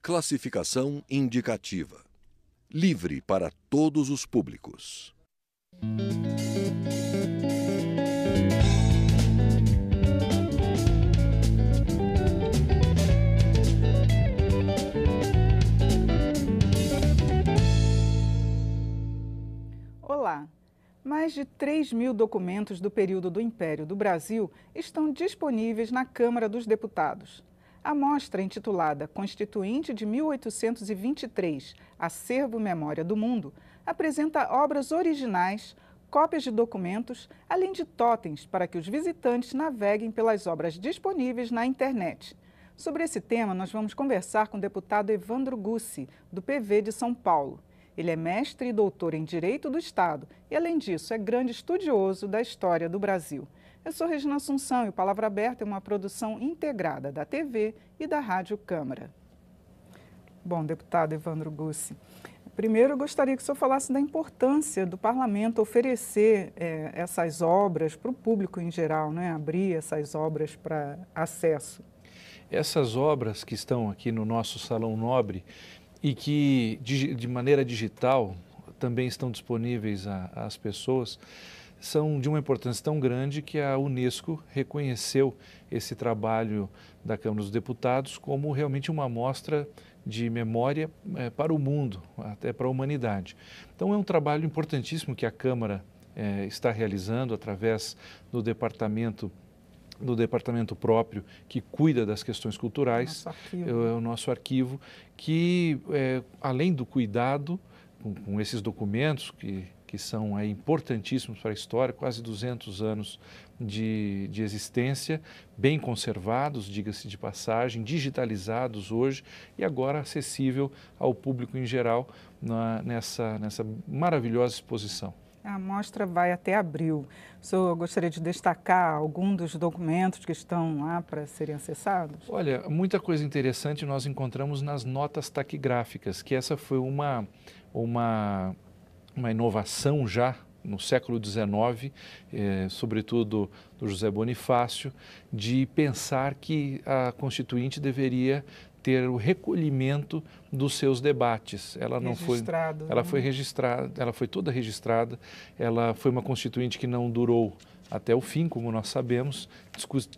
Classificação indicativa. Livre para todos os públicos. Olá! Mais de 3.000 documentos do período do Império do Brasil estão disponíveis na Câmara dos Deputados. A mostra, intitulada Constituinte de 1823, Acervo Memória do Mundo, apresenta obras originais, cópias de documentos, além de totens para que os visitantes naveguem pelas obras disponíveis na internet. Sobre esse tema, nós vamos conversar com o deputado Evandro Gussi, do PV de São Paulo. Ele é mestre e doutor em Direito do Estado e, além disso, é grande estudioso da história do Brasil. Eu sou Regina Assunção e o Palavra Aberta é uma produção integrada da TV e da Rádio Câmara. Bom, deputado Evandro Gussi, primeiro eu gostaria que o senhor falasse da importância do parlamento oferecer essas obras para o público em geral, né? Abrir essas obras para acesso. Essas obras que estão aqui no nosso Salão Nobre e que de maneira digital também estão disponíveis às pessoas, são de uma importância tão grande que a Unesco reconheceu esse trabalho da Câmara dos Deputados como realmente uma amostra de memória para o mundo, até para a humanidade. Então é um trabalho importantíssimo que a Câmara está realizando através do departamento próprio que cuida das questões culturais, o nosso arquivo, que além do cuidado com esses documentos que são importantíssimos para a história, quase 200 anos de existência, bem conservados, diga-se de passagem, digitalizados hoje e agora acessível ao público em geral nessa maravilhosa exposição. A mostra vai até abril. O senhor gostaria de destacar algum dos documentos que estão lá para serem acessados? Olha, muita coisa interessante nós encontramos nas notas taquigráficas, que essa foi uma inovação já no século XIX, sobretudo do José Bonifácio, de pensar que a Constituinte deveria ter o recolhimento dos seus debates. Ela não foi, ela foi registrada, ela foi toda registrada. Ela foi uma Constituinte que não durou até o fim, como nós sabemos.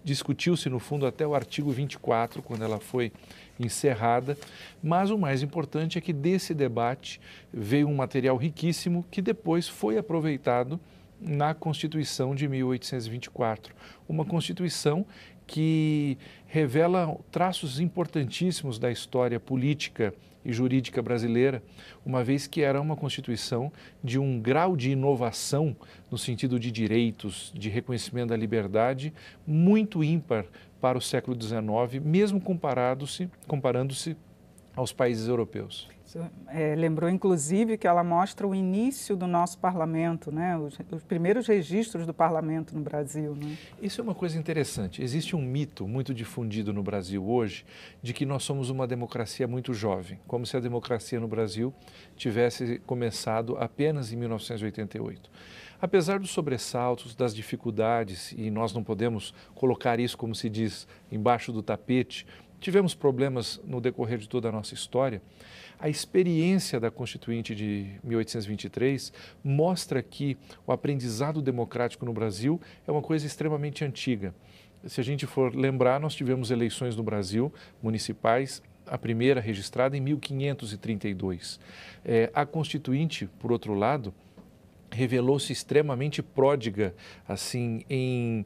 Discutiu-se no fundo até o artigo 24, quando ela foi encerrada. Mas o mais importante é que desse debate veio um material riquíssimo que depois foi aproveitado na Constituição de 1824, uma Constituição que revela traços importantíssimos da história política e jurídica brasileira, uma vez que era uma Constituição de um grau de inovação no sentido de direitos, de reconhecimento da liberdade, muito ímpar para o século XIX, mesmo comparando-se aos países europeus. Lembrou, inclusive, que ela mostra o início do nosso parlamento, né? Os primeiros registros do parlamento no Brasil. Né? Isso é uma coisa interessante. Existe um mito muito difundido no Brasil hoje de que nós somos uma democracia muito jovem, como se a democracia no Brasil tivesse começado apenas em 1988. Apesar dos sobressaltos, das dificuldades, e nós não podemos colocar isso, como se diz, embaixo do tapete, tivemos problemas no decorrer de toda a nossa história. A experiência da Constituinte de 1823 mostra que o aprendizado democrático no Brasil é uma coisa extremamente antiga. Se a gente for lembrar, nós tivemos eleições no Brasil, municipais, a primeira registrada em 1532. A Constituinte, por outro lado, revelou-se extremamente pródiga assim, em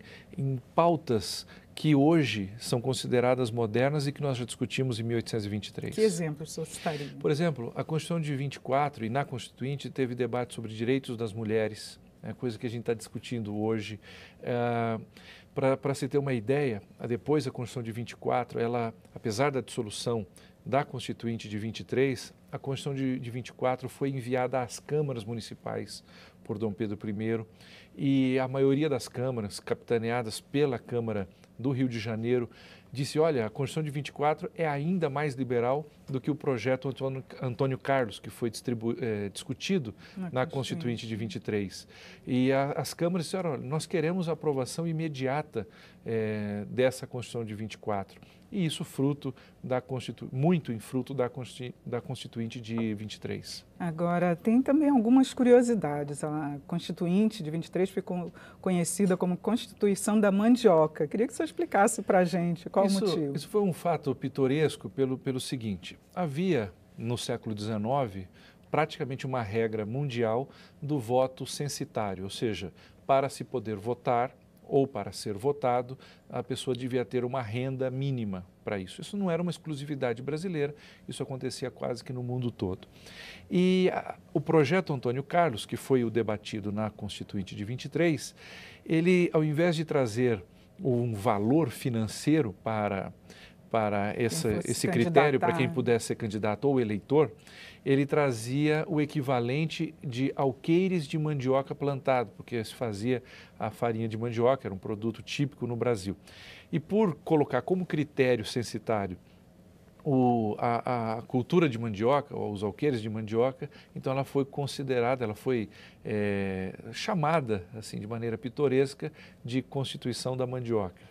pautas que hoje são consideradas modernas e que nós já discutimos em 1823. Que exemplos o senhor citaria? Por exemplo, a Constituição de 24 e na Constituinte teve debate sobre direitos das mulheres, coisa que a gente está discutindo hoje. Para se ter uma ideia, depois da Constituição de 24, ela, apesar da dissolução da Constituinte de 23, a Constituição de 24 foi enviada às câmaras municipais por Dom Pedro I e a maioria das câmaras, capitaneadas pela Câmara do Rio de Janeiro, disse, olha, a Constituição de 24 é ainda mais liberal do que o projeto Antônio Carlos, que foi discutido na Constituinte de 23. E as câmaras disseram, olha, nós queremos a aprovação imediata dessa Constituição de 24. E isso fruto muito em fruto da Constituinte de 23. Agora, tem também algumas curiosidades. A Constituinte de 23 ficou conhecida como Constituição da Mandioca. Queria que você explicasse para a gente qual o motivo. Isso foi um fato pitoresco pelo seguinte, havia no século XIX praticamente uma regra mundial do voto censitário, ou seja, para se poder votar, ou para ser votado, a pessoa devia ter uma renda mínima para isso. Isso não era uma exclusividade brasileira, isso acontecia quase que no mundo todo. E o projeto Antônio Carlos, que foi o debatido na Constituinte de 23, ele, ao invés de trazer um valor financeiro para esse critério, para quem pudesse ser candidato ou eleitor, ele trazia o equivalente de alqueires de mandioca plantado, porque se fazia a farinha de mandioca, era um produto típico no Brasil. E por colocar como critério censitário a cultura de mandioca, ou os alqueires de mandioca, então ela foi considerada, ela foi chamada, assim, de maneira pitoresca, de Constituição da Mandioca.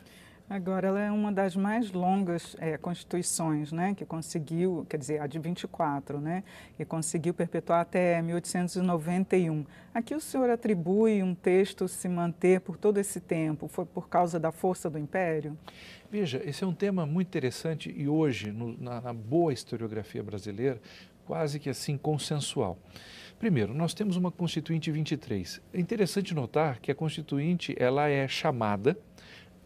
Agora, ela é uma das mais longas constituições, né, que conseguiu, quer dizer, a de 24, né, que conseguiu perpetuar até 1891. Aqui o senhor atribui um texto se manter por todo esse tempo, foi por causa da força do Império? Veja, esse é um tema muito interessante e hoje, na boa historiografia brasileira, quase que assim consensual. Primeiro, nós temos uma Constituinte 23. É interessante notar que a Constituinte ela é chamada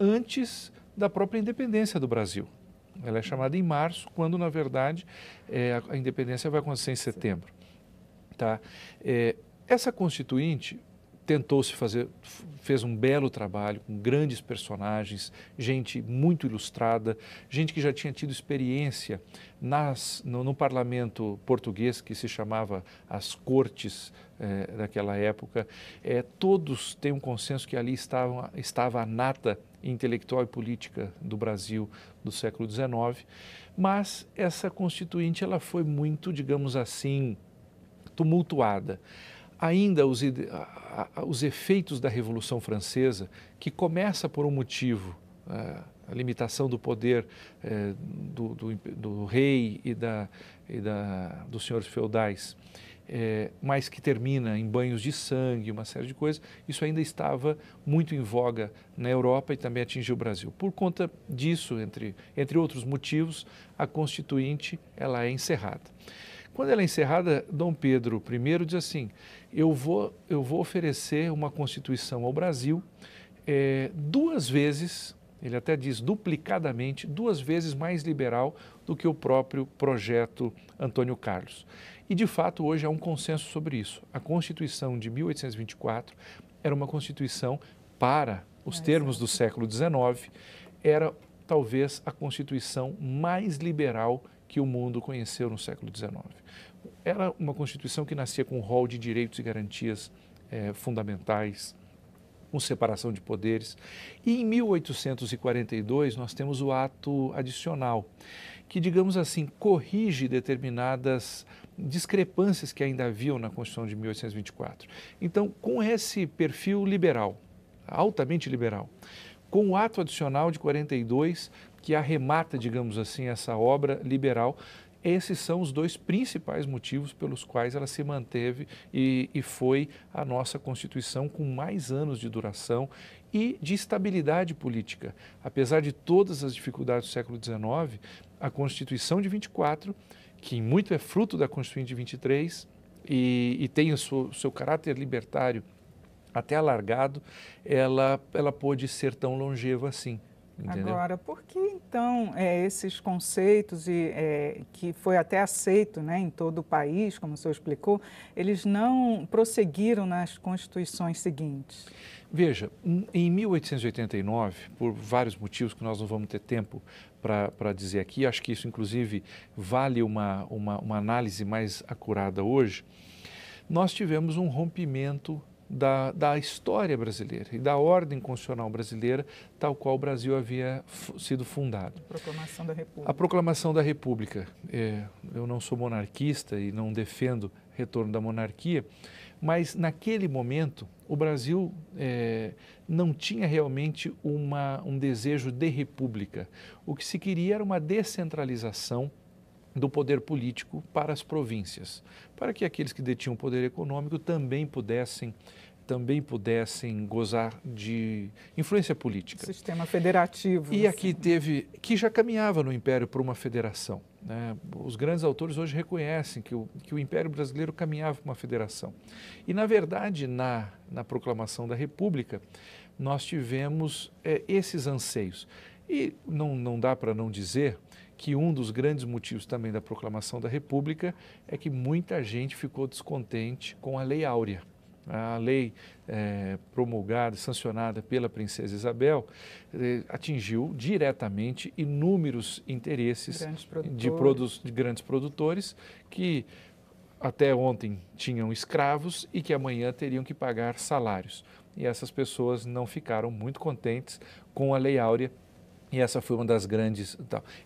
antes da própria independência do Brasil. Ela é chamada em março, quando, na verdade, a independência vai acontecer em setembro. Tá? Essa Constituinte fez um belo trabalho com grandes personagens, gente muito ilustrada, gente que já tinha tido experiência no parlamento português, que se chamava as Cortes daquela época. Todos têm um consenso que ali estava a nata intelectual e política do Brasil do século XIX, mas essa Constituinte ela foi muito, digamos assim, tumultuada. Ainda os efeitos da Revolução Francesa, que começa por um motivo, a limitação do poder do rei e dos senhores feudais, mas que termina em banhos de sangue, uma série de coisas, isso ainda estava muito em voga na Europa e também atingiu o Brasil. Por conta disso, entre outros motivos, a Constituinte ela é encerrada. Quando ela é encerrada, Dom Pedro I diz assim, eu vou oferecer uma Constituição ao Brasil 2 vezes, ele até diz duplicadamente, 2 vezes mais liberal do que o próprio projeto Antônio Carlos. E, de fato, hoje há um consenso sobre isso. A Constituição de 1824 era uma Constituição para os termos do século XIX, era talvez a Constituição mais liberal que o mundo conheceu no século XIX. Era uma Constituição que nascia com um rol de direitos e garantias fundamentais, com separação de poderes. E em 1842 nós temos o ato adicional, que, digamos assim, corrige determinadas discrepâncias que ainda haviam na Constituição de 1824. Então, com esse perfil liberal, altamente liberal, com o ato adicional de 42, que arremata, digamos assim, essa obra liberal, esses são os 2 principais motivos pelos quais ela se manteve e foi a nossa Constituição com mais anos de duração e de estabilidade política. Apesar de todas as dificuldades do século XIX, a Constituição de 24, que em muito é fruto da Constituinte de 23 e tem o seu caráter libertário até alargado, ela pôde ser tão longeva assim. Entendeu? Agora, por que então esses conceitos que foi até aceito, né, em todo o país, como o senhor explicou, eles não prosseguiram nas constituições seguintes? Veja, em 1889, por vários motivos que nós não vamos ter tempo para dizer aqui, acho que isso inclusive vale uma análise mais acurada hoje, nós tivemos um rompimento da história brasileira e da ordem constitucional brasileira, tal qual o Brasil havia sido fundado. A Proclamação da República. A Proclamação da República. Eu não sou monarquista e não defendo retorno da monarquia, mas naquele momento o Brasil não tinha realmente um desejo de república. O que se queria era uma descentralização do poder político para as províncias, para que aqueles que detinham poder econômico também pudessem gozar de influência política. Sistema federativo. E aqui que já caminhava no Império para uma federação, né? Os grandes autores hoje reconhecem que o Império Brasileiro caminhava para uma federação. E, na verdade, na Proclamação da República, nós tivemos esses anseios. E não dá para não dizer que um dos grandes motivos também da Proclamação da República é que muita gente ficou descontente com a Lei Áurea. A lei promulgada, sancionada pela Princesa Isabel, atingiu diretamente inúmeros interesses de grandes produtores que até ontem tinham escravos e que amanhã teriam que pagar salários. E essas pessoas não ficaram muito contentes com a Lei Áurea. E essa foi uma das grandes...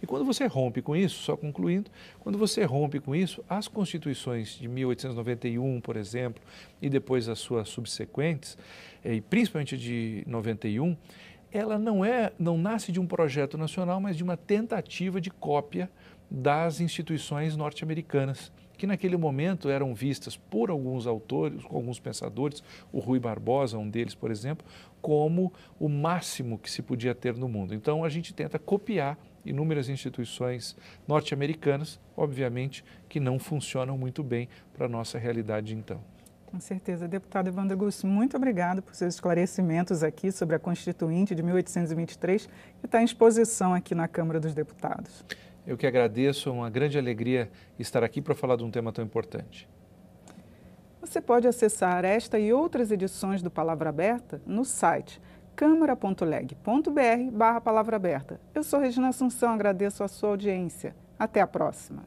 E quando você rompe com isso, só concluindo, quando você rompe com isso, as constituições de 1891, por exemplo, e depois as suas subsequentes, e principalmente de 91, ela não nasce de um projeto nacional, mas de uma tentativa de cópia das instituições norte-americanas, que naquele momento eram vistas por alguns autores, alguns pensadores, o Rui Barbosa, um deles, por exemplo, como o máximo que se podia ter no mundo. Então, a gente tenta copiar inúmeras instituições norte-americanas, obviamente, que não funcionam muito bem para a nossa realidade então. Com certeza. Deputado Evandro Gussi, muito obrigado por seus esclarecimentos aqui sobre a Constituinte de 1823, que está em exposição aqui na Câmara dos Deputados. Eu que agradeço, é uma grande alegria estar aqui para falar de um tema tão importante. Você pode acessar esta e outras edições do Palavra Aberta no site câmara.leg.br/palavra aberta. Eu sou Regina Assunção, agradeço a sua audiência. Até a próxima.